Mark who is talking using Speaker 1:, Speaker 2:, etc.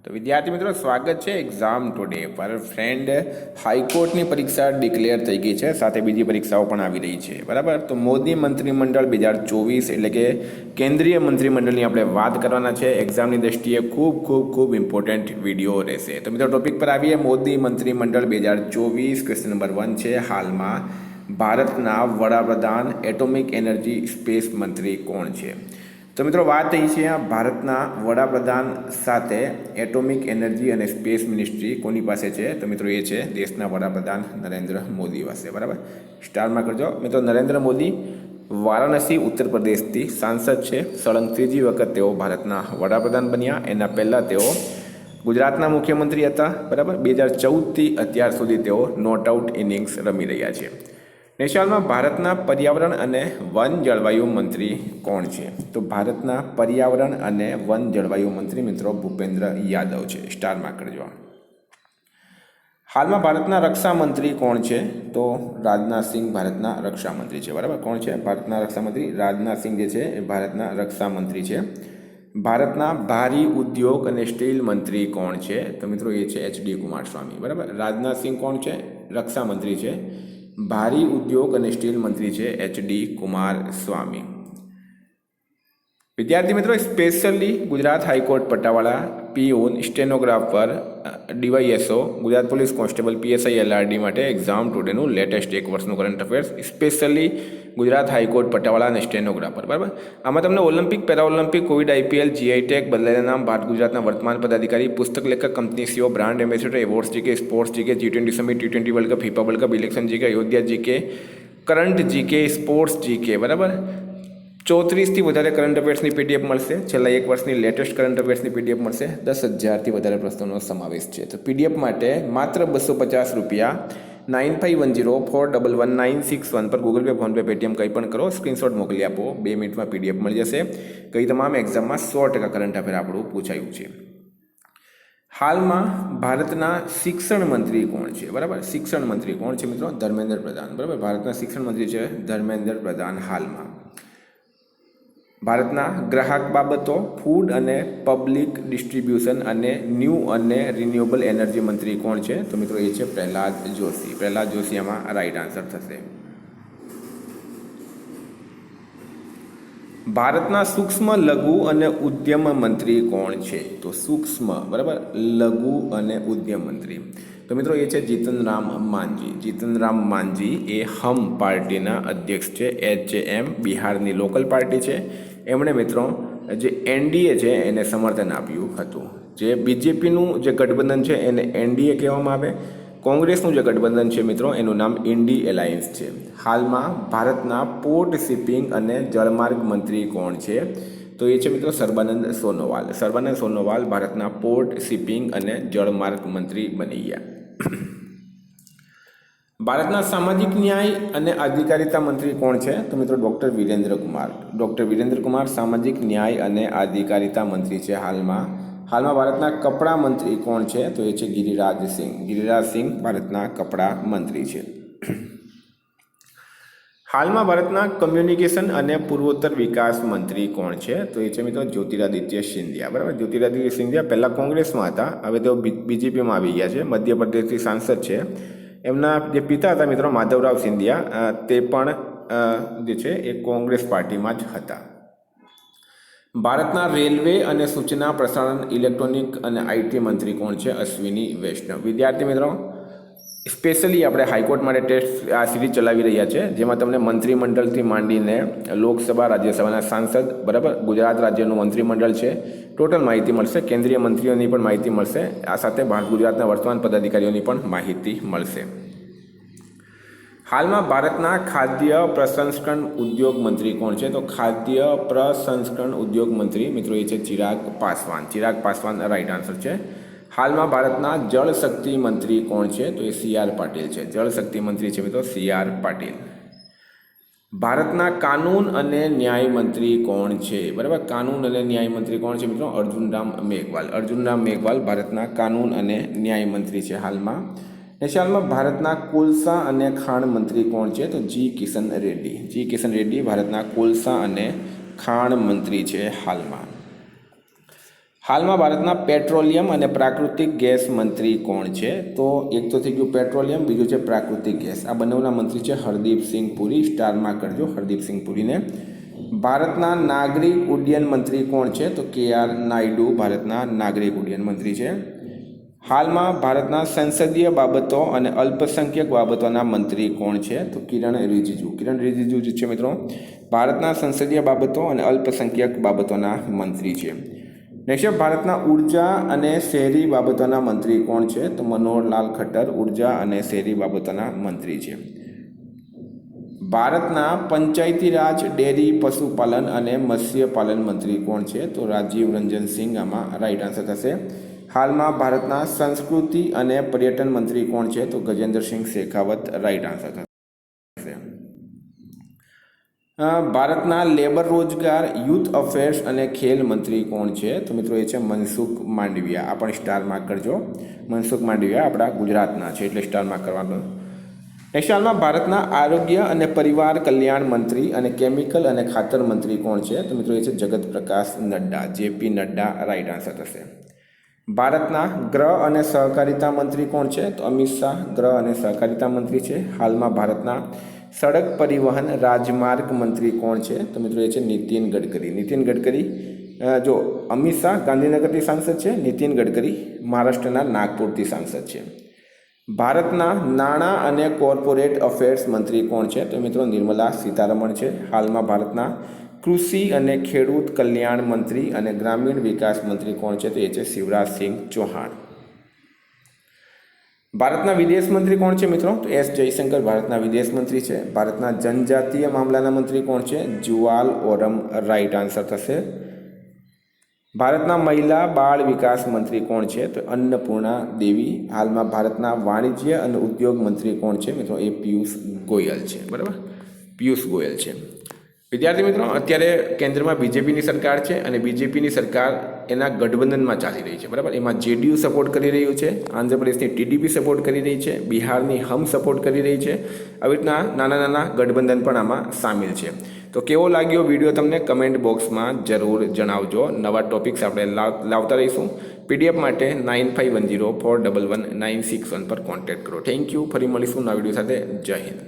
Speaker 1: તો વિદ્યાર્થી મિત્રો સ્વાગત છે એક્ઝામ ટુડે પર ફ્રેન્ડ હાઈકોર્ટની પરીક્ષા ડિક્લેર થઈ ગઈ છે, સાથે બીજી પરીક્ષાઓ પણ આવી રહી છે, બરાબર. તો મોદી મંત્રીમંડળ 2024 એટલે કે કેન્દ્રીય મંત્રીમંડળની આપણે વાત કરવાના છે. એક્ઝામની દ્રષ્ટિએ ખૂબ ઇમ્પોર્ટન્ટ વિડીયો રહેશે. તો મિત્રો ટોપિક પર આવીએ. મોદી મંત્રીમંડળ 2024 ક્વેશ્ચન નંબર 1 છે. હાલમાં ભારતના વડાપ્રધાન એટોમિક એનર્જી સ્પેસ મંત્રી કોણ છે? તો મિત્રો વાત થઈ છે આ ભારતના વડાપ્રધાન સાથે એટોમિક એનર્જી અને સ્પેસ મિનિસ્ટ્રી કોની પાસે છે? તો મિત્રો એ છે દેશના વડાપ્રધાન નરેન્દ્ર મોદી પાસે, બરાબર. સ્ટારમાં કરજો મિત્રો. નરેન્દ્ર મોદી વારાણસી ઉત્તર પ્રદેશથી સાંસદ છે. સળંગ ત્રીજી વખત તેઓ ભારતના વડાપ્રધાન બન્યા. એના પહેલાં તેઓ ગુજરાતના મુખ્યમંત્રી હતા, બરાબર. 2014થી અત્યાર સુધી તેઓ નોટ આઉટ ઇનિંગ્સ રમી રહ્યા છે. નેશનલમાં ભારતના પર્યાવરણ અને વન જળવાયુ મંત્રી કોણ છે? તો ભારતના પર્યાવરણ અને વન જળવાયુ મંત્રી મિત્રો ભૂપેન્દ્ર યાદવ છે. સ્ટારમાં કરજો. હાલમાં ભારતના રક્ષા મંત્રી કોણ છે? તો રાજનાથસિંહ ભારતના રક્ષા મંત્રી છે, બરાબર. કોણ છે ભારતના રક્ષા મંત્રી? રાજનાથસિંહ જે છે એ ભારતના રક્ષા મંત્રી છે. ભારતના ભારી ઉદ્યોગ અને સ્ટીલ મંત્રી કોણ છે? તો મિત્રો એ છે HD કુમારસ્વામી, બરાબર. રાજનાથસિંહ કોણ છે? રક્ષા મંત્રી છે. ભારી ઉદ્યોગ અને સ્ટીલ મંત્રી છે HD કુમારસ્વામી. વિદ્યાર્થી મિત્રો સ્પેશિયલી ગુજરાત હાઈકોર્ટ પટ્ટાવાળા, peon, stenographer, DYSO, Gujarat police constable, PSI LRD માટે એક્ઝામ ટુડેનું લેટેસ્ટ એક વર્ષનું current affairs, specially Gujarat High Court પટ્ટાવાળા અને સ્ટેનોગ્રાફર, બરાબર. આમાં તમને Olympic, Paralympic, Covid, IPL, GI tag, બદલાયેલા નામ, ભારત ગુજરાતના વર્તમાન પદાધિકારી, પુસ્તક લેખક, company CEO, brand ambassador, awards GK, sports GK, G20 summit, T20 World Cup, FIFA World Cup, election GK, Ayodhya GK, current GK, sports GK, બરાબર. 34થી વધારે કરંટ અફેર્સની PDF મળશે. છેલ્લા એક વર્ષની લેટેસ્ટ કરંટ અફેર્સની PDF મળશે. 10,000થી વધારે પ્રશ્નોનો સમાવેશ છે. તો PDF માટે માત્ર ₹250 9510411961 પર ગૂગલ પે, ફોનપે, પેટીએમ કંઈ પણ કરો, સ્ક્રીનશોટ મોકલી આપો. 2 મિનિટમાં PDF મળી જશે. કઈ તમામ એક્ઝામમાં 100% કરંટ અફેર આપણું પૂછાયું છે. હાલમાં ભારતના શિક્ષણ મંત્રી કોણ છે? બરાબર. શિક્ષણ મંત્રી કોણ છે મિત્રો? ધર્મેન્દ્ર પ્રધાન, બરાબર. ભારતના શિક્ષણ મંત્રી છે ધર્મેન્દ્ર પ્રધાન. હાલમાં ભારતના ગ્રાહક બાબતો, ફૂડ અને પબ્લિક ડિસ્ટ્રીબ્યુશન અને ન્યૂ અને રિન્યુએબલ એનર્જી મંત્રી કોણ છે? તો મિત્રો એ છે પ્રહલાદ જોશી. પ્રહલાદ જોશી આમાં રાઈટ આન્સર થશે. ભારતના સૂક્ષ્મ, લઘુ અને ઉદ્યમ મંત્રી કોણ છે? તો સૂક્ષ્મ, બરાબર, લઘુ અને ઉદ્યમ મંત્રી તો મિત્રો એ છે જીતન રામ માંઝી. જીતન રામ માંઝી એ હમ પાર્ટીના અધ્યક્ષ છે. HM બિહારની લોકલ પાર્ટી છે. એમણે મિત્રો જે NDA છે એને સમર્થન આપ્યું હતું. જે BJPનું જે ગઠબંધન છે એને NDA કહેવામાં આવે. કોંગ્રેસનું જે ગઠબંધન છે મિત્રો એનું નામ ઇન્ડી એલાયન્સ છે. હાલમાં ભારતના પોર્ટ, શિપિંગ અને જળમાર્ગ મંત્રી કોણ છે? તો એ છે મિત્રો સર્બાનંદ સોનોવાલ. સર્બાનંદ સોનોવાલ ભારતના પોર્ટ, શિપિંગ અને જળમાર્ગ મંત્રી બની ગયા. ભારતના સામાજિક ન્યાય અને અધિકારિતા મંત્રી કોણ છે? તો મિત્રો ડૉક્ટર વિરેન્દ્ર કુમાર. ડૉક્ટર વિરેન્દ્ર કુમાર સામાજિક ન્યાય અને અધિકારિતા મંત્રી છે. હાલમાં ભારતના કપડાં મંત્રી કોણ છે? તો એ છે ગિરિરાજ સિંહ. ગિરિરાજ સિંહ ભારતના કપડાં મંત્રી છે. હાલમાં ભારતના કમ્યુનિકેશન અને પૂર્વોત્તર વિકાસ મંત્રી કોણ છે? તો એ છે મિત્રો જ્યોતિરાદિત્ય સિંધિયા, બરાબર. જ્યોતિરાદિત્ય સિંધિયા પહેલાં કોંગ્રેસમાં હતા, હવે તેઓ BJPમાં આવી ગયા છે. મધ્યપ્રદેશથી સાંસદ છે. એમના જે પિતા હતા મિત્રો માધવરાવ સિંધિયા, તે પણ જે છે એ કોંગ્રેસ પાર્ટીમાં જ હતા. ભારતના રેલવે અને સૂચના પ્રસારણ, ઇલેક્ટ્રોનિક અને IT મંત્રી કોણ છે? અશ્વિની વૈષ્ણવ. વિદ્યાર્થી મિત્રો સ્પેશિયલી આપણે હાઈકોર્ટ માટે ટેસ્ટ આ સિરીઝ ચલાવી રહ્યા છે, જેમાં તમને મંત્રીમંડળથી માંડીને લોકસભા, રાજ્યસભાના સાંસદ, બરાબર, ગુજરાત રાજ્યનું મંત્રીમંડળ છે, ટોટલ માહિતી મળશે. કેન્દ્રીય મંત્રીઓની પણ માહિતી મળશે. આ સાથે ભારત ગુજરાતના વર્તમાન પદાધિકારીઓની પણ માહિતી મળશે. હાલમાં ભારતના ખાદ્ય પ્રસંસ્કરણ ઉદ્યોગ મંત્રી કોણ છે? તો ખાદ્ય પ્રસંસ્કરણ ઉદ્યોગ મંત્રી મિત્રો એ છે ચિરાગ પાસવાન. ચિરાગ પાસવાન રાઈટ આન્સર છે. હાલમાં ભારતના જળ શક્તિ મંત્રી કોણ છે? તો એ CR પાટીલ છે. જળ શક્તિ મંત્રી છે મિત્રો CR પાટીલ. ભારતના કાનૂન અને ન્યાય મંત્રી કોણ છે? બરાબર. કાનૂન અને ન્યાય મંત્રી કોણ છે મિત્રો? અર્જુન રામ મેઘવાલ. અર્જુન રામ મેઘવાલ ભારતના કાનૂન અને ન્યાય મંત્રી છે. હાલમાં ભારતના કોલસા અને ખાણ મંત્રી કોણ છે? તો G કિશન રેડ્ડી. G કિશન રેડ્ડી ભારતના કોલસા અને ખાણ મંત્રી છે. હાલમાં હાલમાં ભારતના પેટ્રોલિયમ અને પ્રાકૃતિક ગેસ મંત્રી કોણ છે? તો એક તો થઈ ગયું પેટ્રોલિયમ, બીજું છે પ્રાકૃતિક ગેસ. આ બંનેના મંત્રી છે હરદીપસિંહ પુરી. સ્ટારમાં કરજો હરદીપસિંહ પુરીને. ભારતના નાગરિક ઉડ્ડયન મંત્રી કોણ છે? તો KR નાયડુ ભારતના નાગરિક ઉડ્ડયન મંત્રી છે. હાલમાં ભારતના સંસદીય બાબતો અને અલ્પસંખ્યક બાબતોના મંત્રી કોણ છે? તો કિરણ રિજિજુ. કિરણ રિજિજુ જે છે મિત્રો ભારતના સંસદીય બાબતો અને અલ્પસંખ્યક બાબતોના મંત્રી છે. નેક્સ્ટ, ભારતના ઉર્જા અને શહેરી બાબતોના મંત્રી કોણ છે? તો મનોહરલાલ ખટ્ટર ઉર્જા અને શહેરી બાબતોના મંત્રી છે. ભારતના પંચાયતી રાજ, ડેરી, પશુપાલન અને મત્સ્યપાલન મંત્રી કોણ છે? તો રાજીવ રંજન સિંહ આમાં રાઈટ આન્સર થશે. હાલમાં ભારતના સંસ્કૃતિ અને પર્યટન મંત્રી કોણ છે? તો ગજેન્દ્રસિંહ શેખાવત રાઈટ આન્સર થશે. ભારતના લેબર, રોજગાર, યુથ અફેર્સ અને ખેલ મંત્રી કોણ છે? તો મિત્રો એ છે મનસુખ માંડવિયા. આ પણ સ્ટાર માર્ક કરજો. મનસુખ માંડવિયા આપણા ગુજરાતના છે એટલે સ્ટાર માર્ક કરવાનું. નેક્સ્ટ, હાલમાં ભારતના આરોગ્ય અને પરિવાર કલ્યાણ મંત્રી અને કેમિકલ અને ખાતર મંત્રી કોણ છે? તો મિત્રો એ છે Jagat Prakash Nadda. JP Nadda right answer થશે. ભારતના ગૃહ અને સહકારિતા મંત્રી કોણ છે? તો અમિત શાહ ગૃહ અને સહકારિતા મંત્રી છે. હાલમાં ભારતના સડક પરિવહન રાજમાર્ગ મંત્રી કોણ છે? તો મિત્રો એ છે નીતિન ગડકરી. નીતિન ગડકરી જો અમિત શાહ ગાંધીનગરથી સાંસદ છે, નીતિન ગડકરી મહારાષ્ટ્રના નાગપુરથી સાંસદ છે. ભારતના નાણાં અને કોર્પોરેટ અફેર્સ મંત્રી કોણ છે? તો મિત્રો નિર્મલા સીતારમણ છે. હાલમાં ભારતના કૃષિ અને ખેડૂત કલ્યાણ મંત્રી અને ગ્રામીણ વિકાસ મંત્રી કોણ છે? તો એ છે શિવરાજસિંહ ચૌહાણ. ભારતના વિદેશ મંત્રી કોણ છે મિત્રો? તો S જયશંકર ભારતના વિદેશ મંત્રી છે. ભારતના જનજાતીય મામલાના મંત્રી કોણ છે? જુવાલ ઓરમ રાઈટ આન્સર થશે. ભારતના મહિલા બાળ વિકાસ મંત્રી કોણ છે? તો અન્નપૂર્ણા દેવી. હાલમાં ભારતના વાણિજ્ય અને ઉદ્યોગ મંત્રી કોણ છે મિત્રો? એ પિયુષ ગોયલ છે. બરાબર, પિયુષ ગોયલ છે. વિદ્યાર્થી મિત્રો, અત્યારે કેન્દ્રમાં બીજેપીની સરકાર છે અને બીજેપીની સરકાર એના ગઠબંધનમાં ચાલી રહી છે. બરાબર, એમાં JDU સપોર્ટ કરી રહ્યું છે, આંધ્રપ્રદેશની TDP સપોર્ટ કરી રહી છે, બિહારની હમ સપોર્ટ કરી રહી છે. આવી રીતના નાના નાના ગઠબંધન પણ આમાં સામેલ છે. તો કેવો લાગ્યો વિડીયો તમને કમેન્ટ બોક્સમાં જરૂર જણાવજો. નવા ટોપિક્સ આપણે લાવતા રહીશું. PDF માટે 9510411961 પર કોન્ટેક્ટ કરો. Thank you. ફરી મળીશું નવા વિડીયો સાથે. જય હિન્દ.